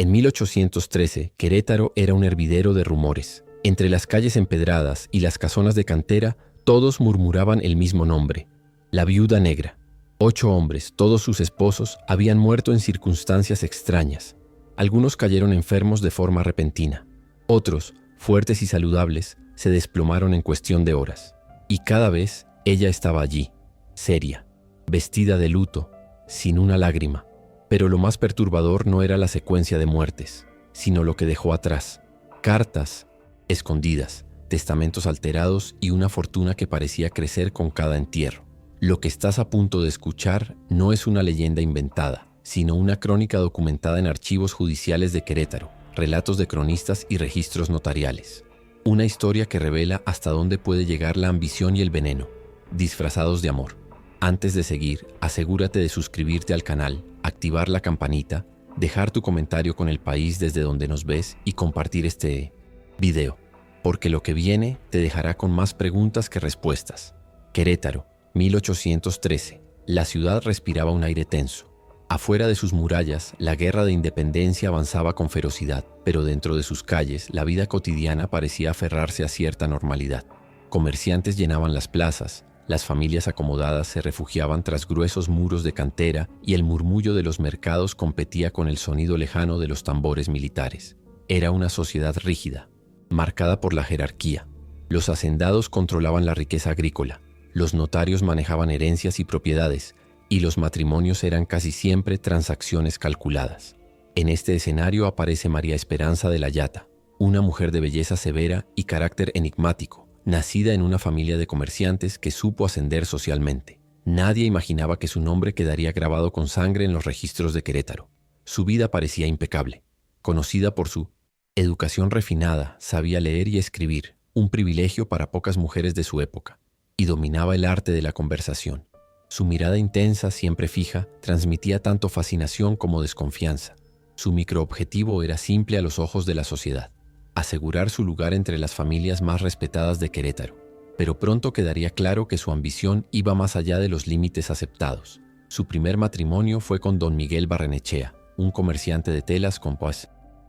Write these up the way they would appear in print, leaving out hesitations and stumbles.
En 1813, Querétaro era un hervidero de rumores. Entre las calles empedradas y las casonas de cantera, todos murmuraban el mismo nombre: la Viuda Negra. 8 hombres, todos sus esposos, habían muerto en circunstancias extrañas. Algunos cayeron enfermos de forma repentina. Otros, fuertes y saludables, se desplomaron en cuestión de horas. Y cada vez ella estaba allí, seria, vestida de luto, sin una lágrima. Pero lo más perturbador no era la secuencia de muertes, sino lo que dejó atrás: cartas escondidas, testamentos alterados y una fortuna que parecía crecer con cada entierro. Lo que estás a punto de escuchar no es una leyenda inventada, sino una crónica documentada en archivos judiciales de Querétaro, relatos de cronistas y registros notariales. Una historia que revela hasta dónde puede llegar la ambición y el veneno, disfrazados de amor. Antes de seguir, asegúrate de suscribirte al canal, activar la campanita, dejar tu comentario con el país desde donde nos ves y compartir este video, porque lo que viene te dejará con más preguntas que respuestas. Querétaro, 1813. La ciudad respiraba un aire tenso. Afuera de sus murallas, la guerra de independencia avanzaba con ferocidad, pero dentro de sus calles, la vida cotidiana parecía aferrarse a cierta normalidad. Comerciantes llenaban las plazas, las familias acomodadas se refugiaban tras gruesos muros de cantera y el murmullo de los mercados competía con el sonido lejano de los tambores militares. Era una sociedad rígida, marcada por la jerarquía. Los hacendados controlaban la riqueza agrícola, los notarios manejaban herencias y propiedades, y los matrimonios eran casi siempre transacciones calculadas. En este escenario aparece María Esperanza de la Llata, una mujer de belleza severa y carácter enigmático, nacida en una familia de comerciantes que supo ascender socialmente. Nadie imaginaba que su nombre quedaría grabado con sangre en los registros de Querétaro. Su vida parecía impecable. Conocida por su educación refinada, sabía leer y escribir, un privilegio para pocas mujeres de su época, y dominaba el arte de la conversación. Su mirada intensa, siempre fija, transmitía tanto fascinación como desconfianza. Su microobjetivo era simple a los ojos de la sociedad: asegurar su lugar entre las familias más respetadas de Querétaro. Pero pronto quedaría claro que su ambición iba más allá de los límites aceptados. Su primer matrimonio fue con don Miguel Barrenechea, un comerciante de telas con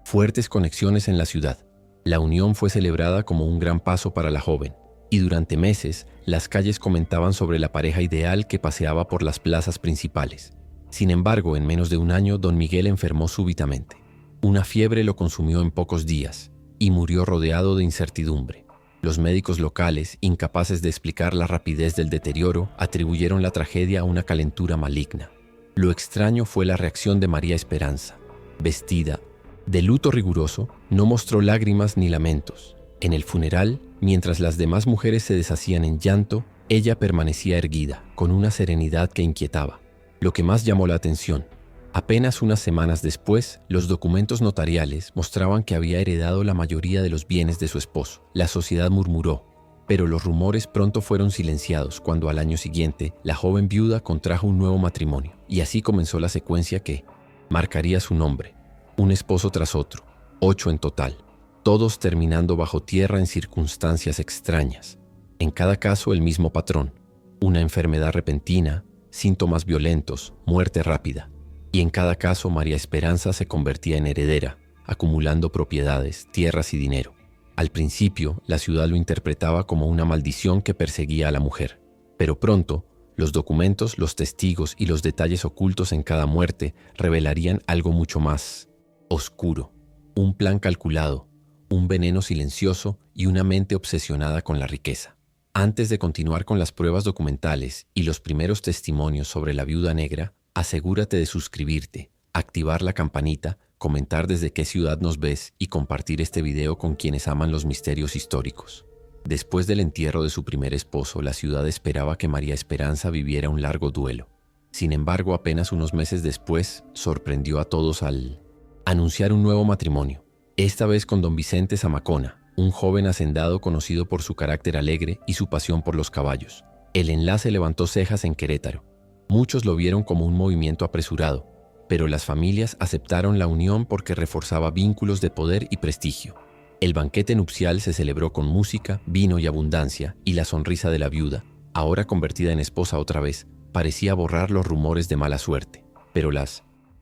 fuertes conexiones en la ciudad. La unión fue celebrada como un gran paso para la joven, y durante meses las calles comentaban sobre la pareja ideal que paseaba por las plazas principales. Sin embargo, en menos de un año, don Miguel enfermó súbitamente. Una fiebre lo consumió en pocos días, y murió rodeado de incertidumbre. Los médicos locales, incapaces de explicar la rapidez del deterioro, atribuyeron la tragedia a una calentura maligna. Lo extraño fue la reacción de María Esperanza. Vestida de luto riguroso, no mostró lágrimas ni lamentos. En el funeral, mientras las demás mujeres se deshacían en llanto, ella permanecía erguida, con una serenidad que inquietaba. Lo que más llamó la atención: apenas unas semanas después, los documentos notariales mostraban que había heredado la mayoría de los bienes de su esposo. La sociedad murmuró, pero los rumores pronto fueron silenciados cuando al año siguiente la joven viuda contrajo un nuevo matrimonio. Y así comenzó la secuencia que marcaría su nombre: un esposo tras otro, 8 en total, todos terminando bajo tierra en circunstancias extrañas. En cada caso el mismo patrón: una enfermedad repentina, síntomas violentos, muerte rápida. Y en cada caso María Esperanza se convertía en heredera, acumulando propiedades, tierras y dinero. Al principio, la ciudad lo interpretaba como una maldición que perseguía a la mujer. Pero pronto, los documentos, los testigos y los detalles ocultos en cada muerte revelarían algo mucho más oscuro: un plan calculado, un veneno silencioso y una mente obsesionada con la riqueza. Antes de continuar con las pruebas documentales y los primeros testimonios sobre la Viuda Negra, asegúrate de suscribirte, activar la campanita, comentar desde qué ciudad nos ves y compartir este video con quienes aman los misterios históricos. Después del entierro de su primer esposo, la ciudad esperaba que María Esperanza viviera un largo duelo. Sin embargo, apenas unos meses después, sorprendió a todos al anunciar un nuevo matrimonio, esta vez con don Vicente Zamacona, un joven hacendado conocido por su carácter alegre y su pasión por los caballos. El enlace levantó cejas en Querétaro. Muchos lo vieron como un movimiento apresurado, pero las familias aceptaron la unión porque reforzaba vínculos de poder y prestigio. El banquete nupcial se celebró con música, vino y abundancia, y la sonrisa de la viuda, ahora convertida en esposa otra vez, parecía borrar los rumores de mala suerte. Pero la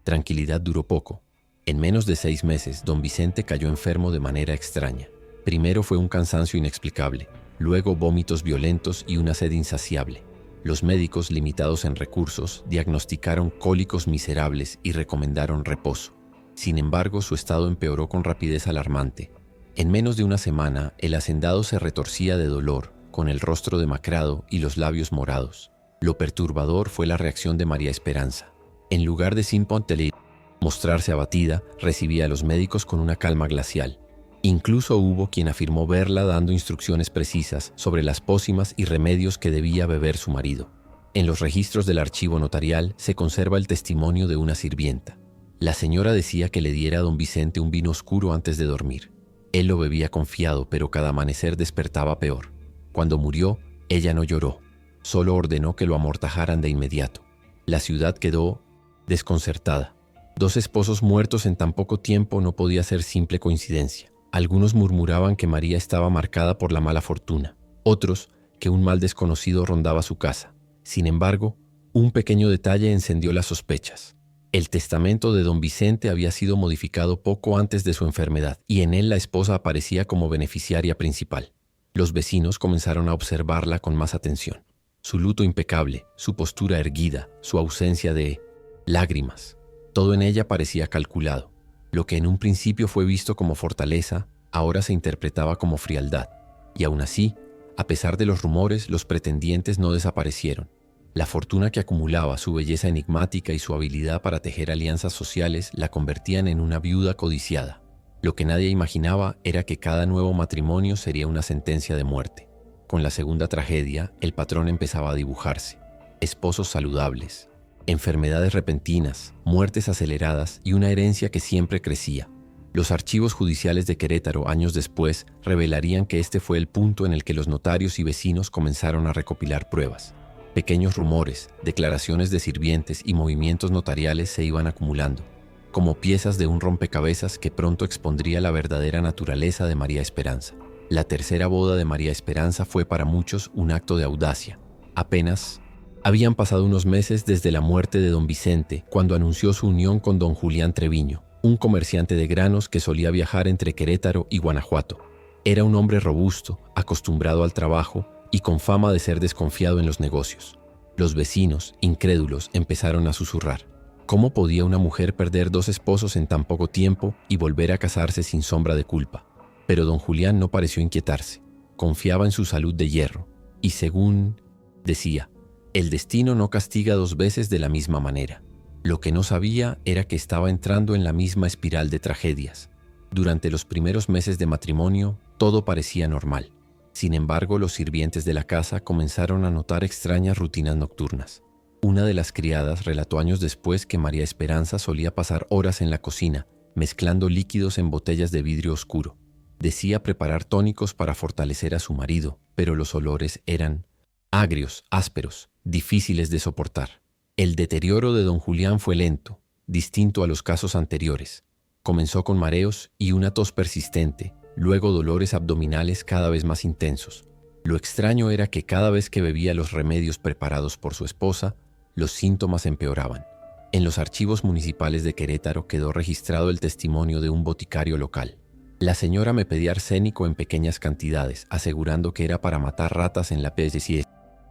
tranquilidad duró poco. En menos de 6 meses, don Vicente cayó enfermo de manera extraña. Primero fue un cansancio inexplicable, luego vómitos violentos y una sed insaciable. Los médicos, limitados en recursos, diagnosticaron cólicos miserables y recomendaron reposo. Sin embargo, su estado empeoró con rapidez alarmante. En menos de una semana, el hacendado se retorcía de dolor, con el rostro demacrado y los labios morados. Lo perturbador fue la reacción de María Esperanza. En lugar de sin Pontelí mostrarse abatida, recibía a los médicos con una calma glacial. Incluso hubo quien afirmó verla dando instrucciones precisas sobre las pócimas y remedios que debía beber su marido. En los registros del archivo notarial se conserva el testimonio de una sirvienta. La señora decía que le diera a don Vicente un vino oscuro antes de dormir. Él lo bebía confiado, pero cada amanecer despertaba peor. Cuando murió, ella no lloró, solo ordenó que lo amortajaran de inmediato. La ciudad quedó desconcertada. 2 esposos muertos en tan poco tiempo no podía ser simple coincidencia. Algunos murmuraban que María estaba marcada por la mala fortuna, otros que un mal desconocido rondaba su casa. Sin embargo, un pequeño detalle encendió las sospechas. El testamento de don Vicente había sido modificado poco antes de su enfermedad y en él la esposa aparecía como beneficiaria principal. Los vecinos comenzaron a observarla con más atención. Su luto impecable, su postura erguida, su ausencia de lágrimas. Todo en ella parecía calculado. Lo que en un principio fue visto como fortaleza, ahora se interpretaba como frialdad. Y aún así, a pesar de los rumores, los pretendientes no desaparecieron. La fortuna que acumulaba, su belleza enigmática y su habilidad para tejer alianzas sociales la convertían en una viuda codiciada. Lo que nadie imaginaba era que cada nuevo matrimonio sería una sentencia de muerte. Con la segunda tragedia, el patrón empezaba a dibujarse. Esposos saludables, enfermedades repentinas, muertes aceleradas y una herencia que siempre crecía. Los archivos judiciales de Querétaro, años después, revelarían que este fue el punto en el que los notarios y vecinos comenzaron a recopilar pruebas. Pequeños rumores, declaraciones de sirvientes y movimientos notariales se iban acumulando, como piezas de un rompecabezas que pronto expondría la verdadera naturaleza de María Esperanza. La tercera boda de María Esperanza fue para muchos un acto de audacia. Apenas habían pasado unos meses desde la muerte de don Vicente, cuando anunció su unión con don Julián Treviño, un comerciante de granos que solía viajar entre Querétaro y Guanajuato. Era un hombre robusto, acostumbrado al trabajo y con fama de ser desconfiado en los negocios. Los vecinos, incrédulos, empezaron a susurrar. ¿Cómo podía una mujer perder 2 esposos en tan poco tiempo y volver a casarse sin sombra de culpa? Pero don Julián no pareció inquietarse. Confiaba en su salud de hierro y, según decía, el destino no castiga 2 veces de la misma manera. Lo que no sabía era que estaba entrando en la misma espiral de tragedias. Durante los primeros meses de matrimonio, todo parecía normal. Sin embargo, los sirvientes de la casa comenzaron a notar extrañas rutinas nocturnas. Una de las criadas relató años después que María Esperanza solía pasar horas en la cocina, mezclando líquidos en botellas de vidrio oscuro. Decía preparar tónicos para fortalecer a su marido, pero los olores eran agrios, ásperos, difíciles de soportar. El deterioro de don Julián fue lento, distinto a los casos anteriores. Comenzó con mareos y una tos persistente, luego dolores abdominales cada vez más intensos. Lo extraño era que cada vez que bebía los remedios preparados por su esposa, los síntomas empeoraban. En los archivos municipales de Querétaro quedó registrado el testimonio de un boticario local. La señora me pedía arsénico en pequeñas cantidades, asegurando que era para matar ratas en la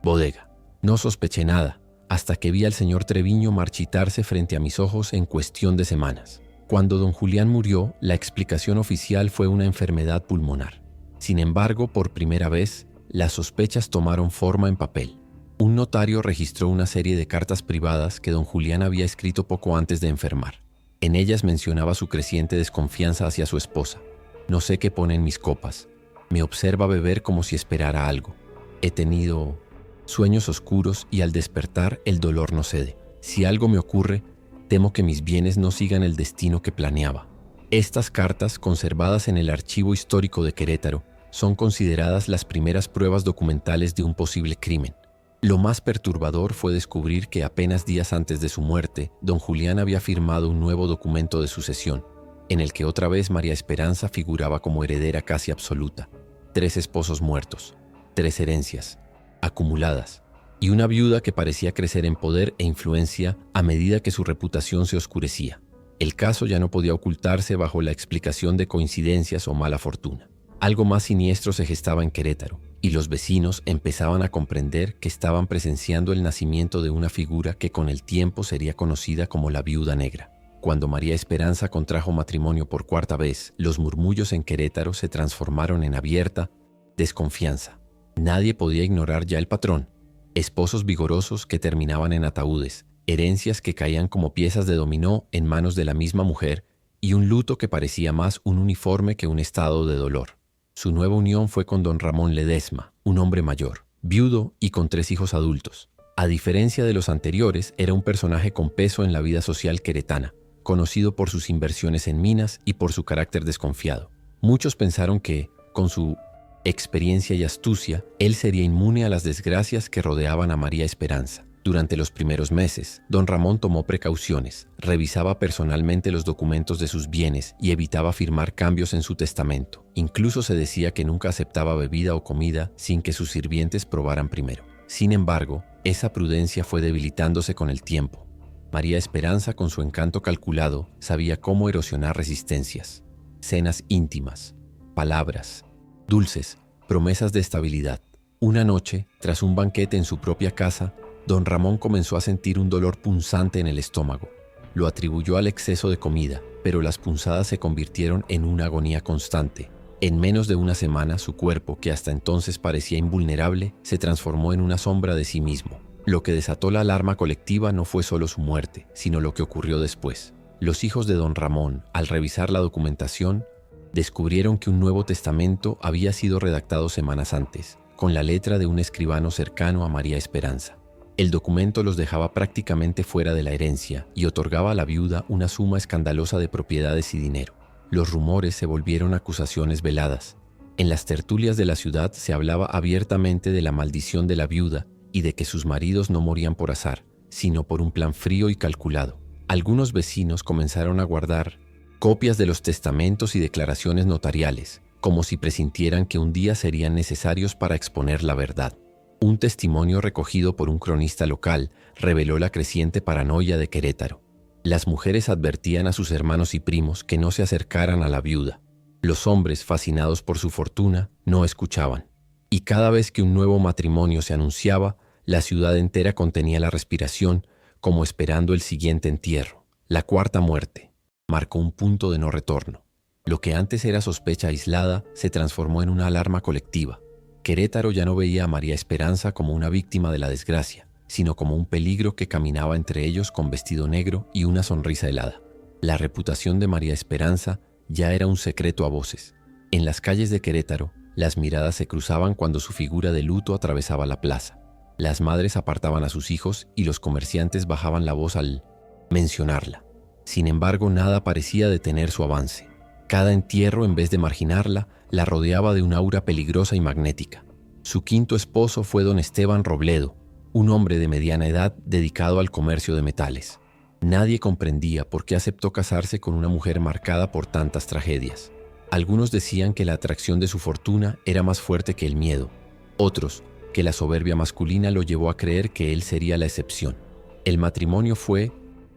bodega. No sospeché nada, hasta que vi al señor Treviño marchitarse frente a mis ojos en cuestión de semanas. Cuando don Julián murió, la explicación oficial fue una enfermedad pulmonar. Sin embargo, por primera vez, las sospechas tomaron forma en papel. Un notario registró una serie de cartas privadas que don Julián había escrito poco antes de enfermar. En ellas mencionaba su creciente desconfianza hacia su esposa. No sé qué pone en mis copas. Me observa beber como si esperara algo. He tenido sueños oscuros y al despertar el dolor no cede. Si algo me ocurre, temo que mis bienes no sigan el destino que planeaba. Estas cartas, conservadas en el Archivo Histórico de Querétaro, son consideradas las primeras pruebas documentales de un posible crimen. Lo más perturbador fue descubrir que apenas días antes de su muerte, don Julián había firmado un nuevo documento de sucesión, en el que otra vez María Esperanza figuraba como heredera casi absoluta. 3 esposos muertos, 3 herencias acumuladas, y una viuda que parecía crecer en poder e influencia a medida que su reputación se oscurecía. El caso ya no podía ocultarse bajo la explicación de coincidencias o mala fortuna. Algo más siniestro se gestaba en Querétaro, y los vecinos empezaban a comprender que estaban presenciando el nacimiento de una figura que con el tiempo sería conocida como la Viuda Negra. Cuando María Esperanza contrajo matrimonio por cuarta vez, los murmullos en Querétaro se transformaron en abierta desconfianza. Nadie podía ignorar ya el patrón. Esposos vigorosos que terminaban en ataúdes, herencias que caían como piezas de dominó en manos de la misma mujer y un luto que parecía más un uniforme que un estado de dolor. Su nueva unión fue con don Ramón Ledesma, un hombre mayor, viudo y con 3 hijos adultos. A diferencia de los anteriores, era un personaje con peso en la vida social queretana, conocido por sus inversiones en minas y por su carácter desconfiado. Muchos pensaron que, con su experiencia y astucia, él sería inmune a las desgracias que rodeaban a María Esperanza. Durante los primeros meses, don Ramón tomó precauciones, revisaba personalmente los documentos de sus bienes y evitaba firmar cambios en su testamento. Incluso se decía que nunca aceptaba bebida o comida sin que sus sirvientes probaran primero. Sin embargo, esa prudencia fue debilitándose con el tiempo. María Esperanza, con su encanto calculado, sabía cómo erosionar resistencias. Cenas íntimas, palabras, dulces, promesas de estabilidad. Una noche, tras un banquete en su propia casa, don Ramón comenzó a sentir un dolor punzante en el estómago. Lo atribuyó al exceso de comida, pero las punzadas se convirtieron en una agonía constante. En menos de una semana, su cuerpo, que hasta entonces parecía invulnerable, se transformó en una sombra de sí mismo. Lo que desató la alarma colectiva no fue solo su muerte, sino lo que ocurrió después. Los hijos de don Ramón, al revisar la documentación, descubrieron que un nuevo testamento había sido redactado semanas antes, con la letra de un escribano cercano a María Esperanza. El documento los dejaba prácticamente fuera de la herencia y otorgaba a la viuda una suma escandalosa de propiedades y dinero. Los rumores se volvieron acusaciones veladas. En las tertulias de la ciudad se hablaba abiertamente de la maldición de la viuda y de que sus maridos no morían por azar, sino por un plan frío y calculado. Algunos vecinos comenzaron a guardar copias de los testamentos y declaraciones notariales, como si presintieran que un día serían necesarios para exponer la verdad. Un testimonio recogido por un cronista local reveló la creciente paranoia de Querétaro. Las mujeres advertían a sus hermanos y primos que no se acercaran a la viuda. Los hombres, fascinados por su fortuna, no escuchaban. Y cada vez que un nuevo matrimonio se anunciaba, la ciudad entera contenía la respiración, como esperando el siguiente entierro. La cuarta muerte marcó un punto de no retorno. Lo que antes era sospecha aislada se transformó en una alarma colectiva. Querétaro ya no veía a María Esperanza como una víctima de la desgracia, sino como un peligro que caminaba entre ellos con vestido negro y una sonrisa helada. La reputación de María Esperanza ya era un secreto a voces. En las calles de Querétaro, las miradas se cruzaban cuando su figura de luto atravesaba la plaza. Las madres apartaban a sus hijos y los comerciantes bajaban la voz al mencionarla. Sin embargo, nada parecía detener su avance. Cada entierro, en vez de marginarla, la rodeaba de un aura peligrosa y magnética. Su quinto esposo fue don Esteban Robledo, un hombre de mediana edad dedicado al comercio de metales. Nadie comprendía por qué aceptó casarse con una mujer marcada por tantas tragedias. Algunos decían que la atracción de su fortuna era más fuerte que el miedo. Otros, que la soberbia masculina lo llevó a creer que él sería la excepción. El matrimonio fue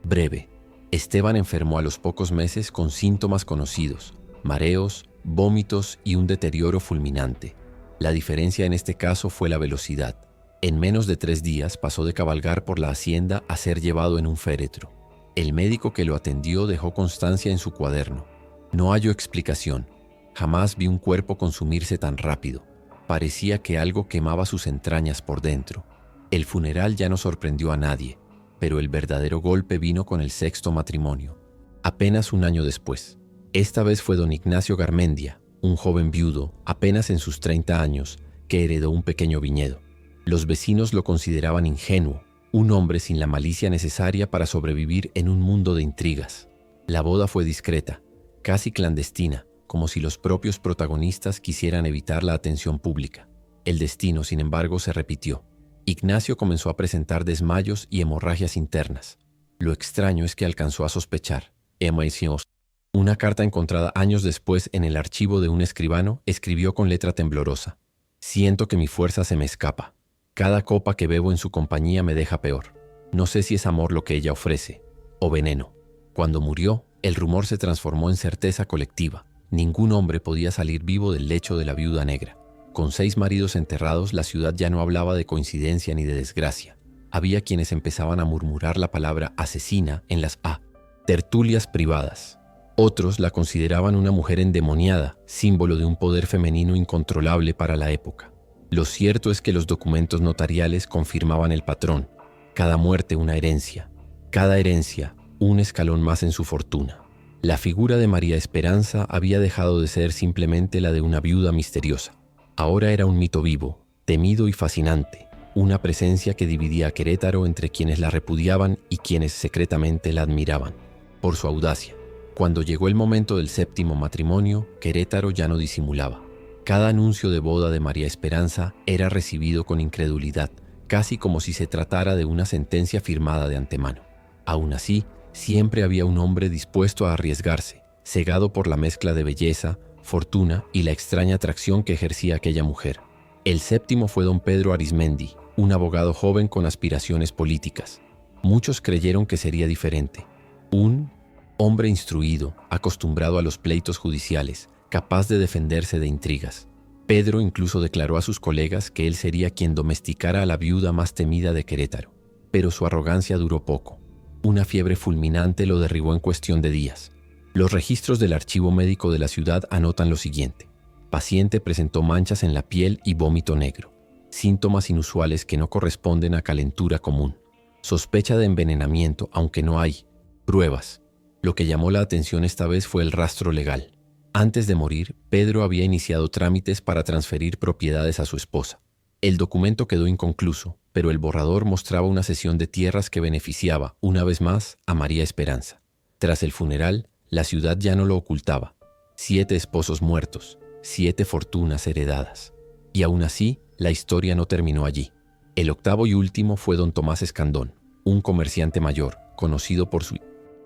breve. Esteban enfermó a los pocos meses con síntomas conocidos: mareos, vómitos y un deterioro fulminante. La diferencia en este caso fue la velocidad. En menos de 3 días pasó de cabalgar por la hacienda a ser llevado en un féretro. El médico que lo atendió dejó constancia en su cuaderno: no halló explicación. Jamás vi un cuerpo consumirse tan rápido. Parecía que algo quemaba sus entrañas por dentro. El funeral ya no sorprendió a nadie, pero el verdadero golpe vino con el 6º matrimonio, apenas un año después. Esta vez fue don Ignacio Garmendia, un joven viudo, apenas en sus 30 años, que heredó un pequeño viñedo. Los vecinos lo consideraban ingenuo, un hombre sin la malicia necesaria para sobrevivir en un mundo de intrigas. La boda fue discreta, casi clandestina, como si los propios protagonistas quisieran evitar la atención pública. El destino, sin embargo, se repitió. Ignacio comenzó a presentar desmayos y hemorragias internas. Lo extraño es que alcanzó a sospechar. Una carta encontrada años después en el archivo de un escribano escribió con letra temblorosa: siento que mi fuerza se me escapa. Cada copa que bebo en su compañía me deja peor. No sé si es amor lo que ella ofrece, o veneno. Cuando murió, El rumor se transformó en certeza colectiva. Ningún hombre podía salir vivo del lecho de la viuda negra. Con 6 maridos enterrados, la ciudad ya no hablaba de coincidencia ni de desgracia. Había quienes empezaban a murmurar la palabra asesina en las tertulias privadas. Otros la consideraban una mujer endemoniada, símbolo de un poder femenino incontrolable para la época. Lo cierto es que los documentos notariales confirmaban el patrón. Cada muerte una herencia. Cada herencia un escalón más en su fortuna. La figura de María Esperanza había dejado de ser simplemente la de una viuda misteriosa. Ahora era un mito vivo, temido y fascinante, una presencia que dividía a Querétaro entre quienes la repudiaban y quienes secretamente la admiraban. Por su audacia. Cuando llegó el momento del 7º matrimonio, Querétaro ya no disimulaba. Cada anuncio de boda de María Esperanza era recibido con incredulidad, casi como si se tratara de una sentencia firmada de antemano. Aún así, siempre había un hombre dispuesto a arriesgarse, cegado por la mezcla de belleza, fortuna y la extraña atracción que ejercía aquella mujer. El 7º fue don Pedro Arismendi, un abogado joven con aspiraciones políticas. Muchos creyeron que sería diferente. Un hombre instruido, acostumbrado a los pleitos judiciales, capaz de defenderse de intrigas. Pedro incluso declaró a sus colegas que él sería quien domesticara a la viuda más temida de Querétaro. Pero su arrogancia duró poco. Una fiebre fulminante lo derribó en cuestión de días. Los registros del archivo médico de la ciudad anotan lo siguiente. Paciente presentó manchas en la piel y vómito negro. Síntomas inusuales que no corresponden a calentura común. Sospecha de envenenamiento, aunque no hay pruebas. Lo que llamó la atención esta vez fue el rastro legal. Antes de morir, Pedro había iniciado trámites para transferir propiedades a su esposa. El documento quedó inconcluso, pero el borrador mostraba una cesión de tierras que beneficiaba, una vez más, a María Esperanza. Tras el funeral, la ciudad ya no lo ocultaba. 7 esposos muertos, 7 fortunas heredadas. Y aún así, la historia no terminó allí. El 8º y último fue don Tomás Escandón, un comerciante mayor, conocido por su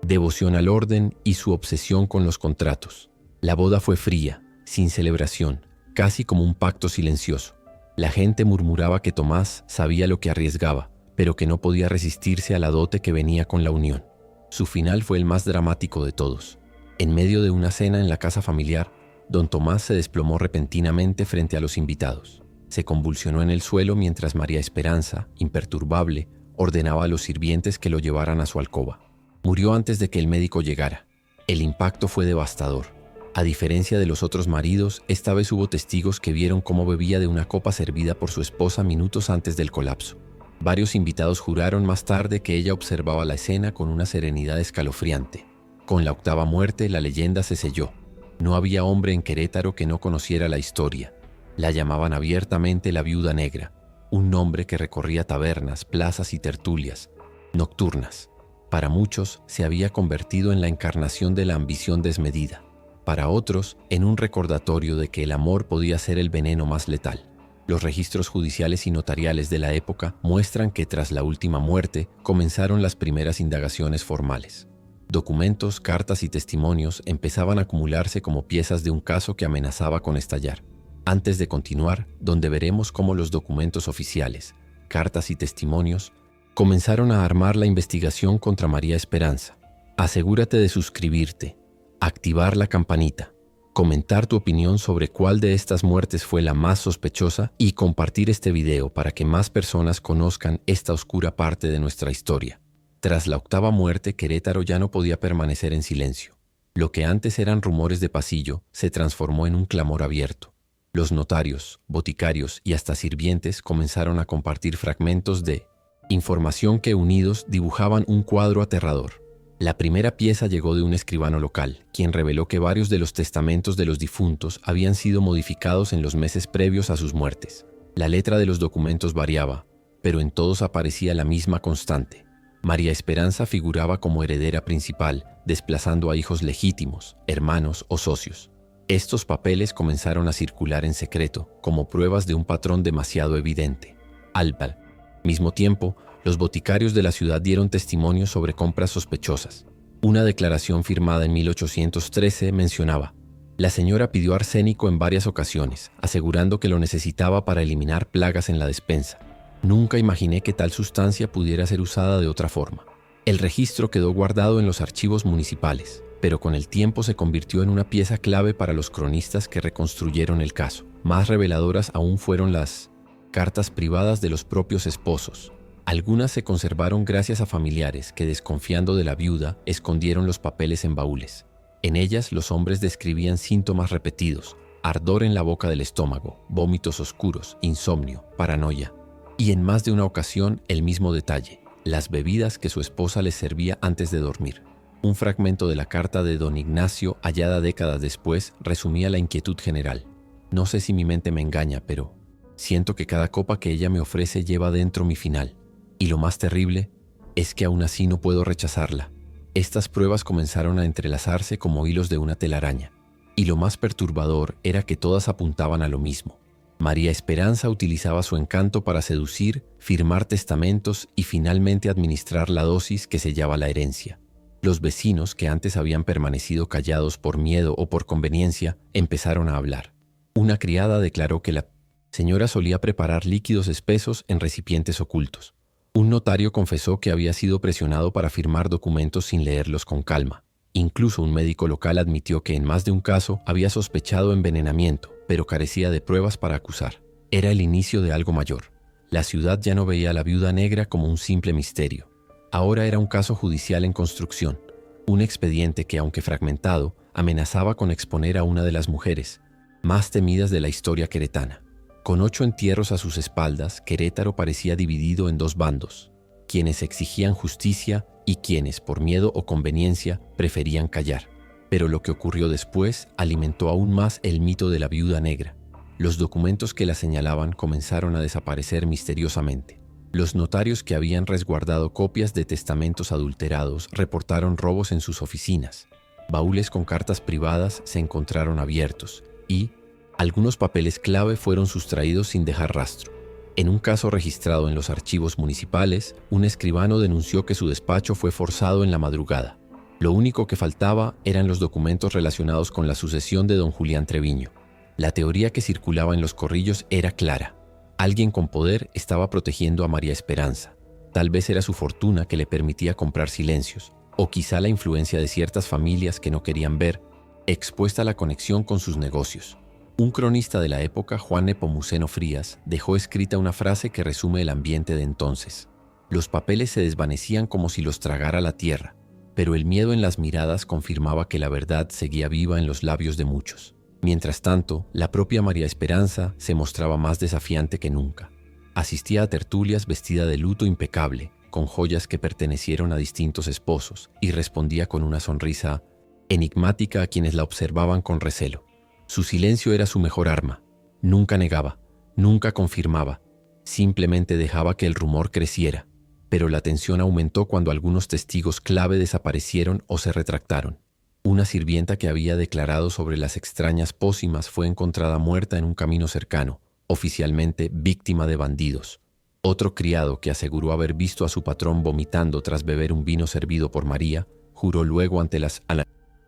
devoción al orden y su obsesión con los contratos. La boda fue fría, sin celebración, casi como un pacto silencioso. La gente murmuraba que Tomás sabía lo que arriesgaba, pero que no podía resistirse a la dote que venía con la unión. Su final fue el más dramático de todos. En medio de una cena en la casa familiar, don Tomás se desplomó repentinamente frente a los invitados. Se convulsionó en el suelo mientras María Esperanza, imperturbable, ordenaba a los sirvientes que lo llevaran a su alcoba. Murió antes de que el médico llegara. El impacto fue devastador. A diferencia de los otros maridos, esta vez hubo testigos que vieron cómo bebía de una copa servida por su esposa minutos antes del colapso. Varios invitados juraron más tarde que ella observaba la escena con una serenidad escalofriante. Con la 8ª muerte, la leyenda se selló. No había hombre en Querétaro que no conociera la historia. La llamaban abiertamente la Viuda Negra, un nombre que recorría tabernas, plazas y tertulias nocturnas. Para muchos, se había convertido en la encarnación de la ambición desmedida. Para otros, en un recordatorio de que el amor podía ser el veneno más letal. Los registros judiciales y notariales de la época muestran que tras la última muerte comenzaron las primeras indagaciones formales. Documentos, cartas y testimonios empezaban a acumularse como piezas de un caso que amenazaba con estallar. Antes de continuar, donde veremos cómo los documentos oficiales, cartas y testimonios comenzaron a armar la investigación contra María Esperanza. Asegúrate de suscribirte, activar la campanita, comentar tu opinión sobre cuál de estas muertes fue la más sospechosa y compartir este video para que más personas conozcan esta oscura parte de nuestra historia. Tras la 8ª muerte, Querétaro ya no podía permanecer en silencio. Lo que antes eran rumores de pasillo se transformó en un clamor abierto. Los notarios, boticarios y hasta sirvientes comenzaron a compartir fragmentos de información que unidos dibujaban un cuadro aterrador. La primera pieza llegó de un escribano local, quien reveló que varios de los testamentos de los difuntos habían sido modificados en los meses previos a sus muertes. La letra de los documentos variaba, pero en todos aparecía la misma constante. María Esperanza figuraba como heredera principal, desplazando a hijos legítimos, hermanos o socios. Estos papeles comenzaron a circular en secreto, como pruebas de un patrón demasiado evidente. Al mismo tiempo, los boticarios de la ciudad dieron testimonio sobre compras sospechosas. Una declaración firmada en 1813 mencionaba: la señora pidió arsénico en varias ocasiones, asegurando que lo necesitaba para eliminar plagas en la despensa. Nunca imaginé que tal sustancia pudiera ser usada de otra forma. El registro quedó guardado en los archivos municipales, pero con el tiempo se convirtió en una pieza clave para los cronistas que reconstruyeron el caso. Más reveladoras aún fueron las cartas privadas de los propios esposos. Algunas se conservaron gracias a familiares que, desconfiando de la viuda, escondieron los papeles en baúles. En ellas los hombres describían síntomas repetidos: ardor en la boca del estómago, vómitos oscuros, insomnio, paranoia. Y en más de una ocasión el mismo detalle: las bebidas que su esposa les servía antes de dormir. Un fragmento de la carta de don Ignacio, hallada décadas después, resumía la inquietud general. No sé si mi mente me engaña, pero siento que cada copa que ella me ofrece lleva dentro mi final. Y lo más terrible es que aún así no puedo rechazarla. Estas pruebas comenzaron a entrelazarse como hilos de una telaraña. Y lo más perturbador era que todas apuntaban a lo mismo. María Esperanza utilizaba su encanto para seducir, firmar testamentos y finalmente administrar la dosis que sellaba la herencia. Los vecinos, que antes habían permanecido callados por miedo o por conveniencia, empezaron a hablar. Una criada declaró que la señora solía preparar líquidos espesos en recipientes ocultos. Un notario confesó que había sido presionado para firmar documentos sin leerlos con calma. Incluso un médico local admitió que en más de un caso había sospechado envenenamiento, pero carecía de pruebas para acusar. Era el inicio de algo mayor. La ciudad ya no veía a la viuda negra como un simple misterio. Ahora era un caso judicial en construcción, un expediente que, aunque fragmentado, amenazaba con exponer a una de las mujeres más temidas de la historia queretana. Con 8 entierros a sus espaldas, Querétaro parecía dividido en dos bandos: quienes exigían justicia y quienes, por miedo o conveniencia, preferían callar. Pero lo que ocurrió después alimentó aún más el mito de la viuda negra. Los documentos que la señalaban comenzaron a desaparecer misteriosamente. Los notarios que habían resguardado copias de testamentos adulterados reportaron robos en sus oficinas. Baúles con cartas privadas se encontraron abiertos y algunos papeles clave fueron sustraídos sin dejar rastro. En un caso registrado en los archivos municipales, un escribano denunció que su despacho fue forzado en la madrugada. Lo único que faltaba eran los documentos relacionados con la sucesión de don Julián Treviño. La teoría que circulaba en los corrillos era clara. Alguien con poder estaba protegiendo a María Esperanza. Tal vez era su fortuna que le permitía comprar silencios, o quizá la influencia de ciertas familias que no querían ver expuesta la conexión con sus negocios. Un cronista de la época, Juan Nepomuceno Frías, dejó escrita una frase que resume el ambiente de entonces. Los papeles se desvanecían como si los tragara la tierra, pero el miedo en las miradas confirmaba que la verdad seguía viva en los labios de muchos. Mientras tanto, la propia María Esperanza se mostraba más desafiante que nunca. Asistía a tertulias vestida de luto impecable, con joyas que pertenecieron a distintos esposos, y respondía con una sonrisa enigmática a quienes la observaban con recelo. Su silencio era su mejor arma. Nunca negaba, nunca confirmaba, simplemente dejaba que el rumor creciera. Pero la tensión aumentó cuando algunos testigos clave desaparecieron o se retractaron. Una sirvienta que había declarado sobre las extrañas pócimas fue encontrada muerta en un camino cercano, oficialmente víctima de bandidos. Otro criado, que aseguró haber visto a su patrón vomitando tras beber un vino servido por María, juró luego ante las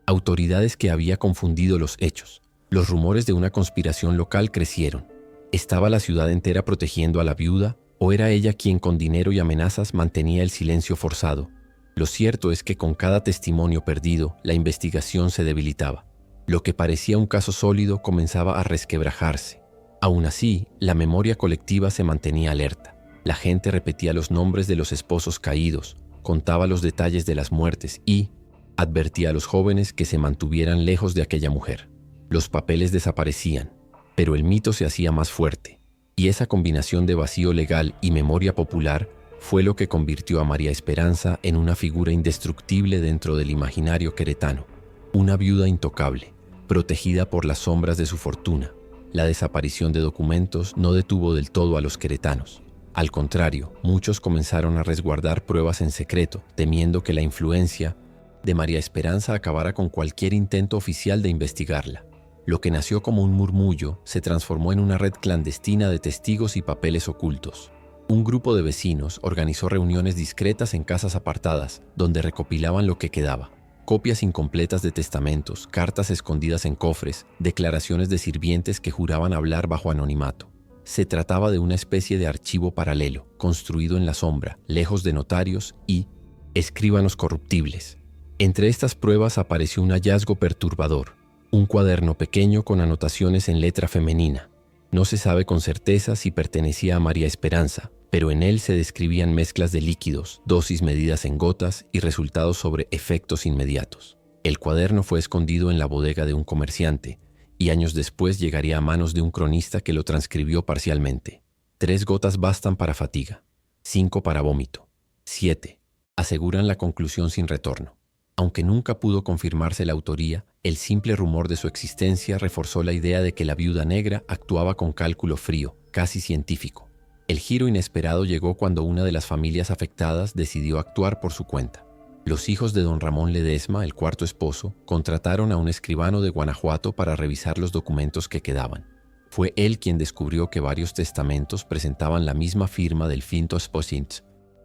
autoridades que había confundido los hechos. Los rumores de una conspiración local crecieron. ¿Estaba la ciudad entera protegiendo a la viuda, o era ella quien con dinero y amenazas mantenía el silencio forzado? Lo cierto es que con cada testimonio perdido, la investigación se debilitaba. Lo que parecía un caso sólido comenzaba a resquebrajarse. Aún así, la memoria colectiva se mantenía alerta. La gente repetía los nombres de los esposos caídos, contaba los detalles de las muertes y advertía a los jóvenes que se mantuvieran lejos de aquella mujer. Los papeles desaparecían, pero el mito se hacía más fuerte, y esa combinación de vacío legal y memoria popular fue lo que convirtió a María Esperanza en una figura indestructible dentro del imaginario queretano, una viuda intocable, protegida por las sombras de su fortuna. La desaparición de documentos no detuvo del todo a los queretanos. Al contrario, muchos comenzaron a resguardar pruebas en secreto, temiendo que la influencia de María Esperanza acabara con cualquier intento oficial de investigarla. Lo que nació como un murmullo se transformó en una red clandestina de testigos y papeles ocultos. Un grupo de vecinos organizó reuniones discretas en casas apartadas, donde recopilaban lo que quedaba: copias incompletas de testamentos, cartas escondidas en cofres, declaraciones de sirvientes que juraban hablar bajo anonimato. Se trataba de una especie de archivo paralelo, construido en la sombra, lejos de notarios y escribanos corruptibles. Entre estas pruebas apareció un hallazgo perturbador, un cuaderno pequeño con anotaciones en letra femenina. No se sabe con certeza si pertenecía a María Esperanza, pero en él se describían mezclas de líquidos, dosis medidas en gotas y resultados sobre efectos inmediatos. El cuaderno fue escondido en la bodega de un comerciante y años después llegaría a manos de un cronista que lo transcribió parcialmente. 3 gotas bastan para fatiga, 5 para vómito, 7, aseguran la conclusión sin retorno. Aunque nunca pudo confirmarse la autoría, el simple rumor de su existencia reforzó la idea de que la viuda negra actuaba con cálculo frío, casi científico. El giro inesperado llegó cuando una de las familias afectadas decidió actuar por su cuenta. Los hijos de don Ramón Ledesma, el cuarto esposo, contrataron a un escribano de Guanajuato para revisar los documentos que quedaban. Fue él quien descubrió que varios testamentos presentaban la misma firma del finto esposint,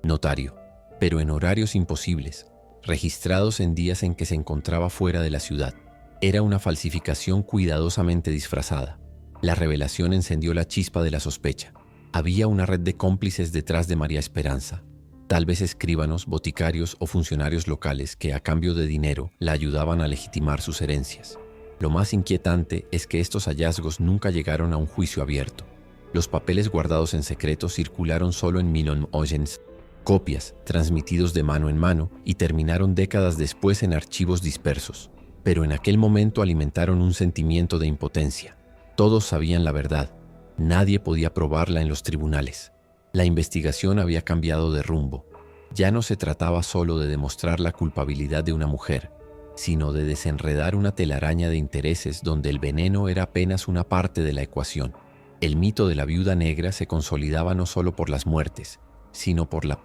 notario, pero en horarios imposibles, registrados en días en que se encontraba fuera de la ciudad. Era una falsificación cuidadosamente disfrazada. La revelación encendió la chispa de la sospecha. Había una red de cómplices detrás de María Esperanza, tal vez escribanos, boticarios o funcionarios locales que a cambio de dinero la ayudaban a legitimar sus herencias. Lo más inquietante es que estos hallazgos nunca llegaron a un juicio abierto. Los papeles guardados en secreto circularon solo en Milon-Oyens, copias, transmitidos de mano en mano, y terminaron décadas después en archivos dispersos. Pero en aquel momento alimentaron un sentimiento de impotencia. Todos sabían la verdad. Nadie podía probarla en los tribunales. La investigación había cambiado de rumbo. Ya no se trataba solo de demostrar la culpabilidad de una mujer, sino de desenredar una telaraña de intereses donde el veneno era apenas una parte de la ecuación. El mito de la viuda negra se consolidaba no solo por las muertes, sino por la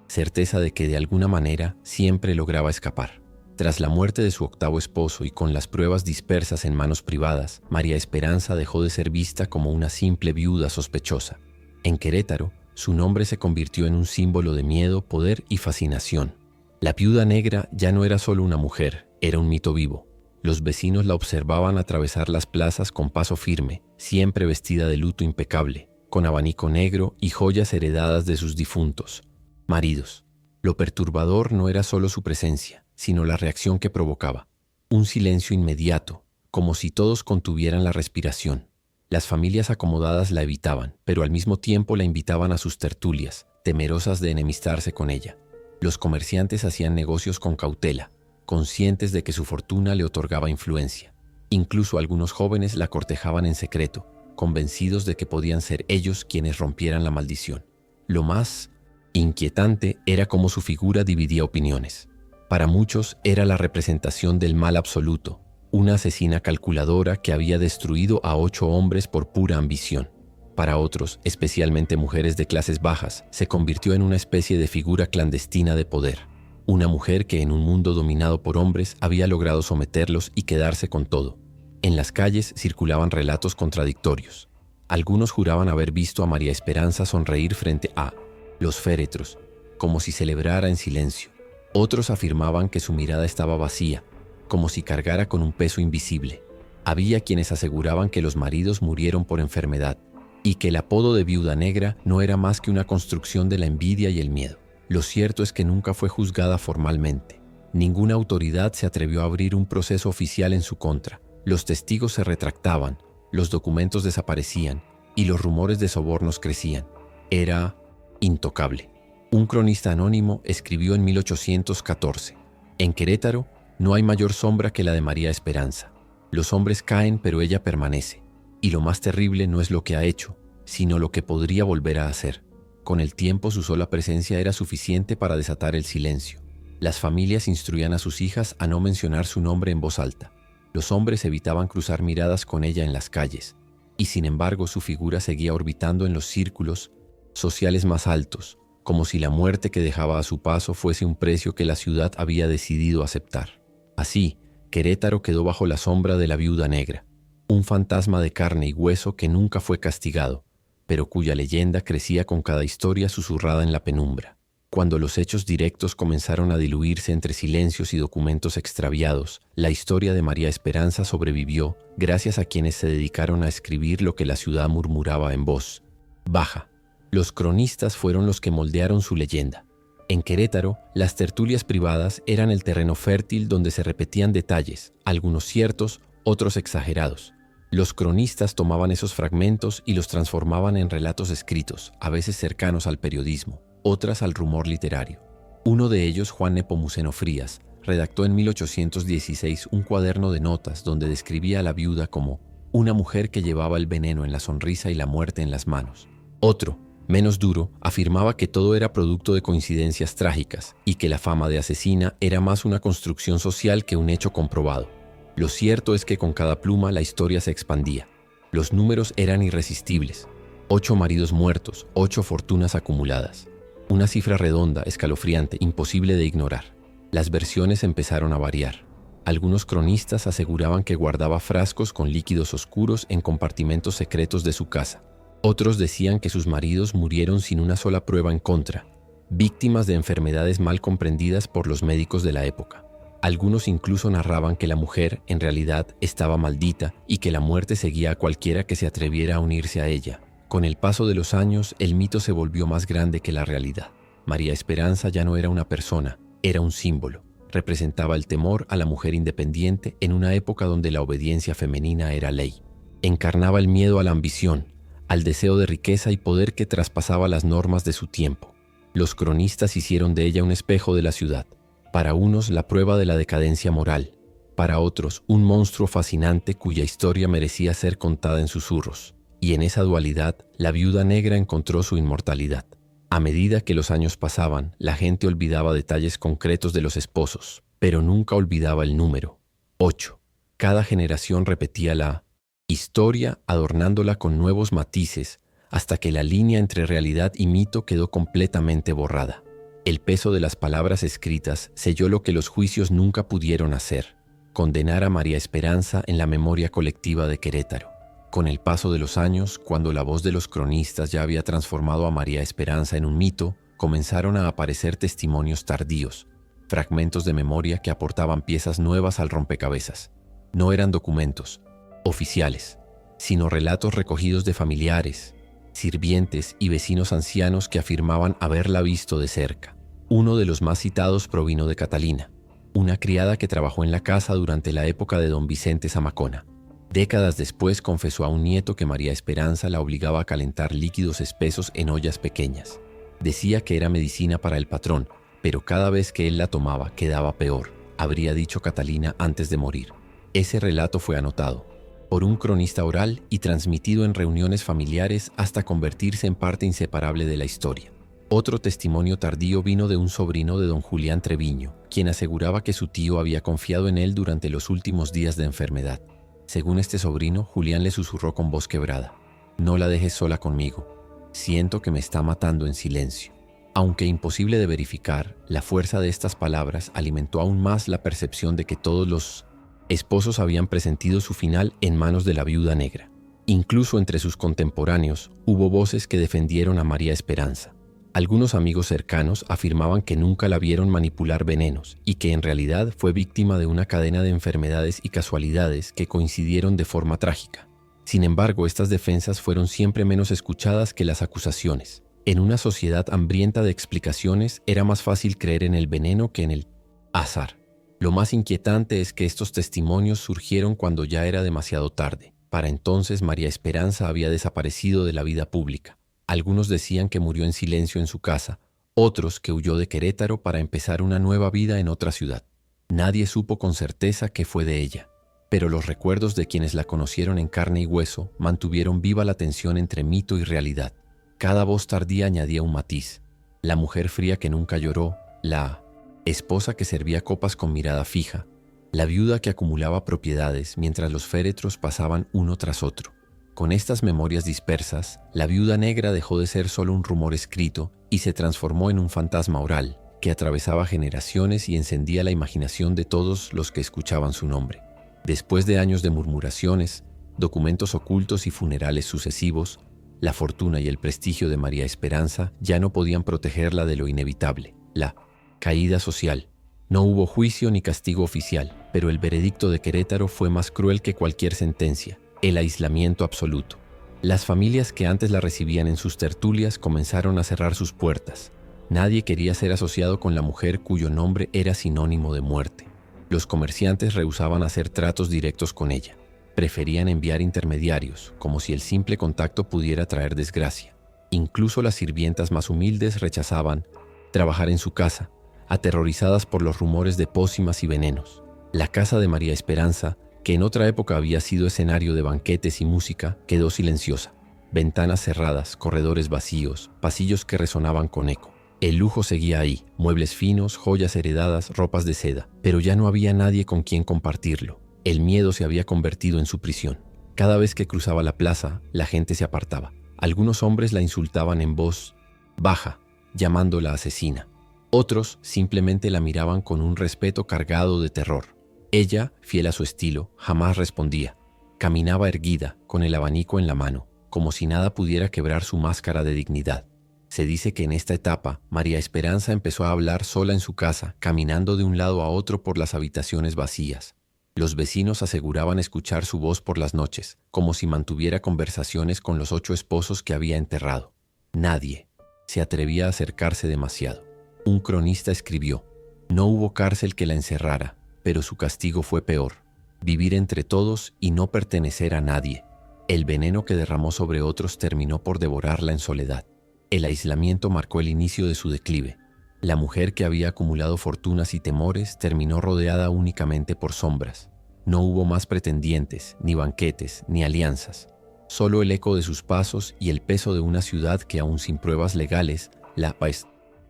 certeza de que de alguna manera siempre lograba escapar. Tras la muerte de su octavo esposo y con las pruebas dispersas en manos privadas, María Esperanza dejó de ser vista como una simple viuda sospechosa. En Querétaro, su nombre se convirtió en un símbolo de miedo, poder y fascinación. La viuda negra ya no era solo una mujer, era un mito vivo. Los vecinos la observaban atravesar las plazas con paso firme, siempre vestida de luto impecable, con abanico negro y joyas heredadas de sus difuntos maridos. Lo perturbador no era solo su presencia, sino la reacción que provocaba. Un silencio inmediato, como si todos contuvieran la respiración. Las familias acomodadas la evitaban, pero al mismo tiempo la invitaban a sus tertulias, temerosas de enemistarse con ella. Los comerciantes hacían negocios con cautela, conscientes de que su fortuna le otorgaba influencia. Incluso algunos jóvenes la cortejaban en secreto, convencidos de que podían ser ellos quienes rompieran la maldición. Lo más inquietante era cómo su figura dividía opiniones. Para muchos era la representación del mal absoluto, una asesina calculadora que había destruido a 8 hombres por pura ambición. Para otros, especialmente mujeres de clases bajas, se convirtió en una especie de figura clandestina de poder. Una mujer que en un mundo dominado por hombres había logrado someterlos y quedarse con todo. En las calles circulaban relatos contradictorios. Algunos juraban haber visto a María Esperanza sonreír frente a los féretros, como si celebrara en silencio. Otros afirmaban que su mirada estaba vacía, como si cargara con un peso invisible. Había quienes aseguraban que los maridos murieron por enfermedad y que el apodo de viuda negra no era más que una construcción de la envidia y el miedo. Lo cierto es que nunca fue juzgada formalmente. Ninguna autoridad se atrevió a abrir un proceso oficial en su contra. Los testigos se retractaban, los documentos desaparecían y los rumores de sobornos crecían. Era intocable. Un cronista anónimo escribió en 1814: en Querétaro no hay mayor sombra que la de María Esperanza. Los hombres caen, pero ella permanece. Y lo más terrible no es lo que ha hecho, sino lo que podría volver a hacer. Con el tiempo su sola presencia era suficiente para desatar el silencio. Las familias instruían a sus hijas a no mencionar su nombre en voz alta. Los hombres evitaban cruzar miradas con ella en las calles. Y sin embargo su figura seguía orbitando en los círculos sociales más altos, como si la muerte que dejaba a su paso fuese un precio que la ciudad había decidido aceptar. Así, Querétaro quedó bajo la sombra de la viuda negra, un fantasma de carne y hueso que nunca fue castigado, pero cuya leyenda crecía con cada historia susurrada en la penumbra. Cuando los hechos directos comenzaron a diluirse entre silencios y documentos extraviados, la historia de María Esperanza sobrevivió gracias a quienes se dedicaron a escribir lo que la ciudad murmuraba en voz baja. Los cronistas fueron los que moldearon su leyenda. En Querétaro, las tertulias privadas eran el terreno fértil donde se repetían detalles, algunos ciertos, otros exagerados. Los cronistas tomaban esos fragmentos y los transformaban en relatos escritos, a veces cercanos al periodismo, otras al rumor literario. Uno de ellos, Juan Nepomuceno Frías, redactó en 1816 un cuaderno de notas donde describía a la viuda como una mujer que llevaba el veneno en la sonrisa y la muerte en las manos. Otro, menos duro, afirmaba que todo era producto de coincidencias trágicas y que la fama de asesina era más una construcción social que un hecho comprobado. Lo cierto es que con cada pluma la historia se expandía. Los números eran irresistibles. 8 maridos muertos, 8 fortunas acumuladas. Una cifra redonda, escalofriante, imposible de ignorar. Las versiones empezaron a variar. Algunos cronistas aseguraban que guardaba frascos con líquidos oscuros en compartimentos secretos de su casa. Otros decían que sus maridos murieron sin una sola prueba en contra, víctimas de enfermedades mal comprendidas por los médicos de la época. Algunos incluso narraban que la mujer, en realidad, estaba maldita y que la muerte seguía a cualquiera que se atreviera a unirse a ella. Con el paso de los años, el mito se volvió más grande que la realidad. María Esperanza ya no era una persona, era un símbolo. Representaba el temor a la mujer independiente en una época donde la obediencia femenina era ley. Encarnaba el miedo a la ambición, al deseo de riqueza y poder que traspasaba las normas de su tiempo. Los cronistas hicieron de ella un espejo de la ciudad. Para unos, la prueba de la decadencia moral. Para otros, un monstruo fascinante cuya historia merecía ser contada en susurros. Y en esa dualidad, la viuda negra encontró su inmortalidad. A medida que los años pasaban, la gente olvidaba detalles concretos de los esposos, pero nunca olvidaba el número: 8. Cada generación repetía la historia adornándola con nuevos matices hasta que la línea entre realidad y mito quedó completamente borrada. El peso de las palabras escritas selló lo que los juicios nunca pudieron hacer: condenar a María Esperanza en la memoria colectiva de Querétaro. Con el paso de los años, cuando la voz de los cronistas ya había transformado a María Esperanza en un mito, comenzaron a aparecer testimonios tardíos, fragmentos de memoria que aportaban piezas nuevas al rompecabezas. No eran documentos oficiales, sino relatos recogidos de familiares, sirvientes y vecinos ancianos que afirmaban haberla visto de cerca. Uno de los más citados provino de Catalina, una criada que trabajó en la casa durante la época de don Vicente Zamacona. Décadas después confesó a un nieto que María Esperanza la obligaba a calentar líquidos espesos en ollas pequeñas. Decía que era medicina para el patrón, pero cada vez que él la tomaba quedaba peor, habría dicho Catalina antes de morir. Ese relato fue anotado por un cronista oral y transmitido en reuniones familiares hasta convertirse en parte inseparable de la historia. Otro testimonio tardío vino de un sobrino de don Julián Treviño, quien aseguraba que su tío había confiado en él durante los últimos días de enfermedad. Según este sobrino, Julián le susurró con voz quebrada: «No la dejes sola conmigo. Siento que me está matando en silencio». Aunque imposible de verificar, la fuerza de estas palabras alimentó aún más la percepción de que todos los esposos habían presentido su final en manos de la viuda negra. Incluso entre sus contemporáneos hubo voces que defendieron a María Esperanza. Algunos amigos cercanos afirmaban que nunca la vieron manipular venenos y que en realidad fue víctima de una cadena de enfermedades y casualidades que coincidieron de forma trágica. Sin embargo, estas defensas fueron siempre menos escuchadas que las acusaciones. En una sociedad hambrienta de explicaciones, era más fácil creer en el veneno que en el azar. Lo más inquietante es que estos testimonios surgieron cuando ya era demasiado tarde. Para entonces, María Esperanza había desaparecido de la vida pública. Algunos decían que murió en silencio en su casa, otros que huyó de Querétaro para empezar una nueva vida en otra ciudad. Nadie supo con certeza qué fue de ella, pero los recuerdos de quienes la conocieron en carne y hueso mantuvieron viva la tensión entre mito y realidad. Cada voz tardía añadía un matiz: la mujer fría que nunca lloró, la esposa que servía copas con mirada fija, la viuda que acumulaba propiedades mientras los féretros pasaban uno tras otro. Con estas memorias dispersas, la viuda negra dejó de ser solo un rumor escrito y se transformó en un fantasma oral que atravesaba generaciones y encendía la imaginación de todos los que escuchaban su nombre. Después de años de murmuraciones, documentos ocultos y funerales sucesivos, la fortuna y el prestigio de María Esperanza ya no podían protegerla de lo inevitable: la caída social. No hubo juicio ni castigo oficial, pero el veredicto de Querétaro fue más cruel que cualquier sentencia: el aislamiento absoluto. Las familias que antes la recibían en sus tertulias comenzaron a cerrar sus puertas. Nadie quería ser asociado con la mujer cuyo nombre era sinónimo de muerte. Los comerciantes rehusaban hacer tratos directos con ella. Preferían enviar intermediarios, como si el simple contacto pudiera traer desgracia. Incluso las sirvientas más humildes rechazaban trabajar en su casa, aterrorizadas por los rumores de pócimas y venenos. La casa de María Esperanza, que en otra época había sido escenario de banquetes y música, quedó silenciosa. Ventanas cerradas, corredores vacíos, pasillos que resonaban con eco. El lujo seguía ahí, muebles finos, joyas heredadas, ropas de seda, pero ya no había nadie con quien compartirlo. El miedo se había convertido en su prisión. Cada vez que cruzaba la plaza, la gente se apartaba. Algunos hombres la insultaban en voz baja, llamándola asesina. Otros simplemente la miraban con un respeto cargado de terror. Ella, fiel a su estilo, jamás respondía. Caminaba erguida, con el abanico en la mano, como si nada pudiera quebrar su máscara de dignidad. Se dice que en esta etapa, María Esperanza empezó a hablar sola en su casa, caminando de un lado a otro por las habitaciones vacías. Los vecinos aseguraban escuchar su voz por las noches, como si mantuviera conversaciones con los 8 esposos que había enterrado. Nadie se atrevía a acercarse demasiado. Un cronista escribió: «No hubo cárcel que la encerrara, pero su castigo fue peor, vivir entre todos y no pertenecer a nadie. El veneno que derramó sobre otros terminó por devorarla en soledad». El aislamiento marcó el inicio de su declive. La mujer que había acumulado fortunas y temores terminó rodeada únicamente por sombras. No hubo más pretendientes, ni banquetes, ni alianzas. Solo el eco de sus pasos y el peso de una ciudad que, aún sin pruebas legales, la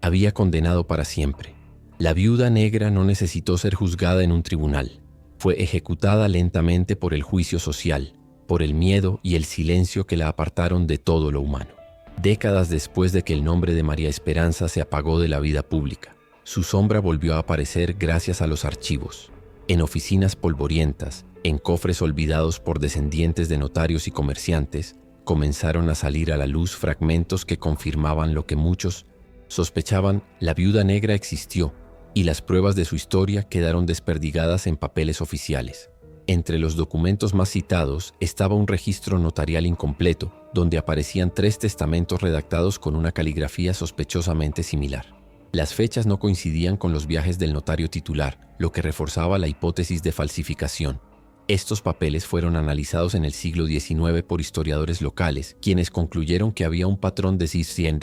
había condenado para siempre. La viuda negra no necesitó ser juzgada en un tribunal. Fue ejecutada lentamente por el juicio social, por el miedo y el silencio que la apartaron de todo lo humano. Décadas después de que el nombre de María Esperanza se apagó de la vida pública, su sombra volvió a aparecer gracias a los archivos. En oficinas polvorientas, en cofres olvidados por descendientes de notarios y comerciantes, comenzaron a salir a la luz fragmentos que confirmaban lo que muchos sospechaban: la viuda negra existió, y las pruebas de su historia quedaron desperdigadas en papeles oficiales. Entre los documentos más citados estaba un registro notarial incompleto, donde aparecían 3 testamentos redactados con una caligrafía sospechosamente similar. Las fechas no coincidían con los viajes del notario titular, lo que reforzaba la hipótesis de falsificación. Estos papeles fueron analizados en el siglo XIX por historiadores locales, quienes concluyeron que había un patrón de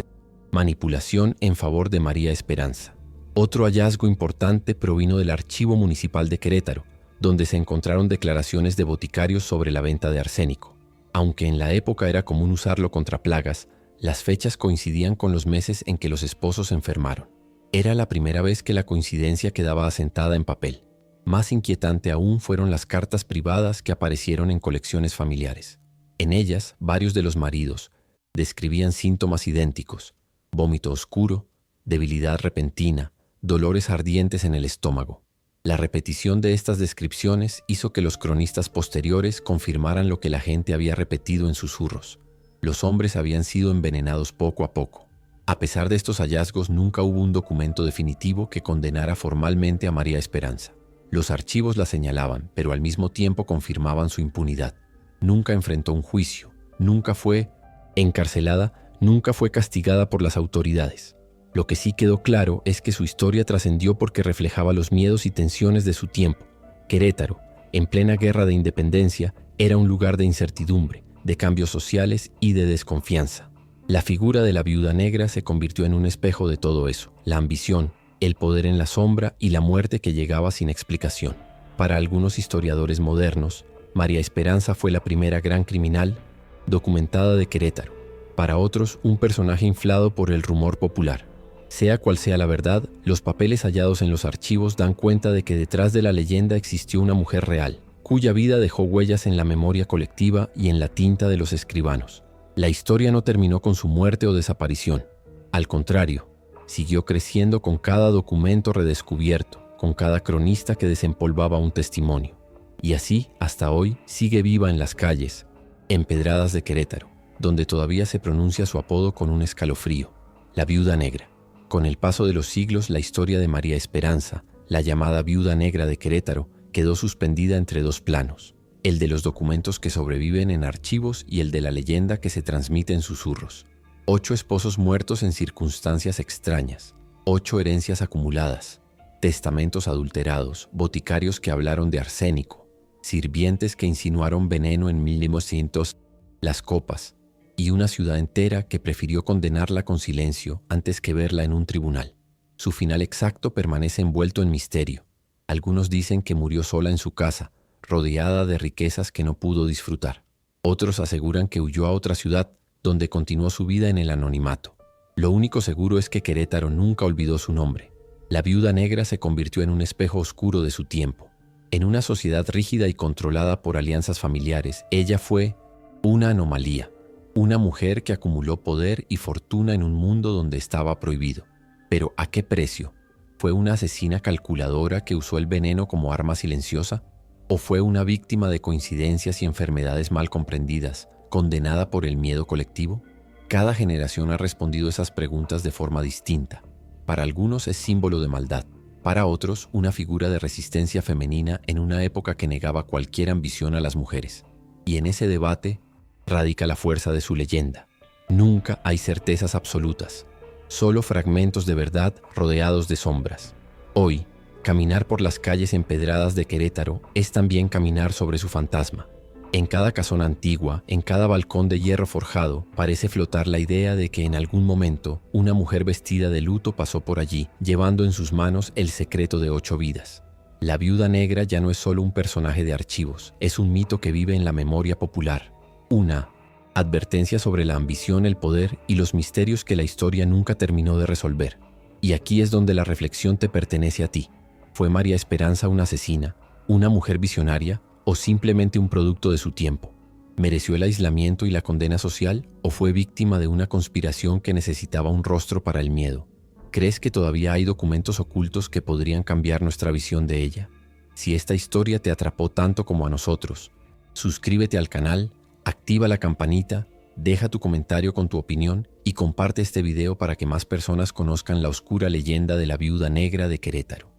manipulación en favor de María Esperanza. Otro hallazgo importante provino del Archivo Municipal de Querétaro, donde se encontraron declaraciones de boticarios sobre la venta de arsénico. Aunque en la época era común usarlo contra plagas, las fechas coincidían con los meses en que los esposos se enfermaron. Era la primera vez que la coincidencia quedaba asentada en papel. Más inquietante aún fueron las cartas privadas que aparecieron en colecciones familiares. En ellas, varios de los maridos describían síntomas idénticos: vómito oscuro, debilidad repentina, dolores ardientes en el estómago. La repetición de estas descripciones hizo que los cronistas posteriores confirmaran lo que la gente había repetido en susurros: los hombres habían sido envenenados poco a poco. A pesar de estos hallazgos, nunca hubo un documento definitivo que condenara formalmente a María Esperanza. Los archivos la señalaban, pero al mismo tiempo confirmaban su impunidad. Nunca enfrentó un juicio, nunca fue encarcelada, nunca fue castigada por las autoridades. Lo que sí quedó claro es que su historia trascendió porque reflejaba los miedos y tensiones de su tiempo. Querétaro, en plena guerra de independencia, era un lugar de incertidumbre, de cambios sociales y de desconfianza. La figura de la viuda negra se convirtió en un espejo de todo eso: la ambición, el poder en la sombra y la muerte que llegaba sin explicación. Para algunos historiadores modernos, María Esperanza fue la primera gran criminal documentada de Querétaro. Para otros, un personaje inflado por el rumor popular. Sea cual sea la verdad, los papeles hallados en los archivos dan cuenta de que detrás de la leyenda existió una mujer real, cuya vida dejó huellas en la memoria colectiva y en la tinta de los escribanos. La historia no terminó con su muerte o desaparición. Al contrario, siguió creciendo con cada documento redescubierto, con cada cronista que desempolvaba un testimonio. Y así, hasta hoy, sigue viva en las calles empedradas de Querétaro, donde todavía se pronuncia su apodo con un escalofrío: la viuda negra. Con el paso de los siglos, la historia de María Esperanza, la llamada viuda negra de Querétaro, quedó suspendida entre 2 planos: el de los documentos que sobreviven en archivos y el de la leyenda que se transmite en susurros. 8 esposos muertos en circunstancias extrañas, 8 herencias acumuladas, testamentos adulterados, boticarios que hablaron de arsénico, sirvientes que insinuaron veneno en 1900, las copas, y una ciudad entera que prefirió condenarla con silencio antes que verla en un tribunal. Su final exacto permanece envuelto en misterio. Algunos dicen que murió sola en su casa, rodeada de riquezas que no pudo disfrutar. Otros aseguran que huyó a otra ciudad, donde continuó su vida en el anonimato. Lo único seguro es que Querétaro nunca olvidó su nombre. La viuda negra se convirtió en un espejo oscuro de su tiempo. En una sociedad rígida y controlada por alianzas familiares, ella fue una anomalía. Una mujer que acumuló poder y fortuna en un mundo donde estaba prohibido. Pero ¿a qué precio? ¿Fue una asesina calculadora que usó el veneno como arma silenciosa? ¿O fue una víctima de coincidencias y enfermedades mal comprendidas, condenada por el miedo colectivo? Cada generación ha respondido esas preguntas de forma distinta. Para algunos es símbolo de maldad, para otros una figura de resistencia femenina en una época que negaba cualquier ambición a las mujeres. Y en ese debate radica la fuerza de su leyenda. Nunca hay certezas absolutas, solo fragmentos de verdad rodeados de sombras. Hoy, caminar por las calles empedradas de Querétaro es también caminar sobre su fantasma. En cada casona antigua, en cada balcón de hierro forjado, parece flotar la idea de que en algún momento una mujer vestida de luto pasó por allí, llevando en sus manos el secreto de 8 vidas. La viuda negra ya no es solo un personaje de archivos, es un mito que vive en la memoria popular. Una advertencia sobre la ambición, el poder y los misterios que la historia nunca terminó de resolver. Y aquí es donde la reflexión te pertenece a ti. ¿Fue María Esperanza una asesina, una mujer visionaria o simplemente un producto de su tiempo? ¿Mereció el aislamiento y la condena social o fue víctima de una conspiración que necesitaba un rostro para el miedo? ¿Crees que todavía hay documentos ocultos que podrían cambiar nuestra visión de ella? Si esta historia te atrapó tanto como a nosotros, suscríbete al canal, activa la campanita, deja tu comentario con tu opinión y comparte este video para que más personas conozcan la oscura leyenda de la viuda negra de Querétaro.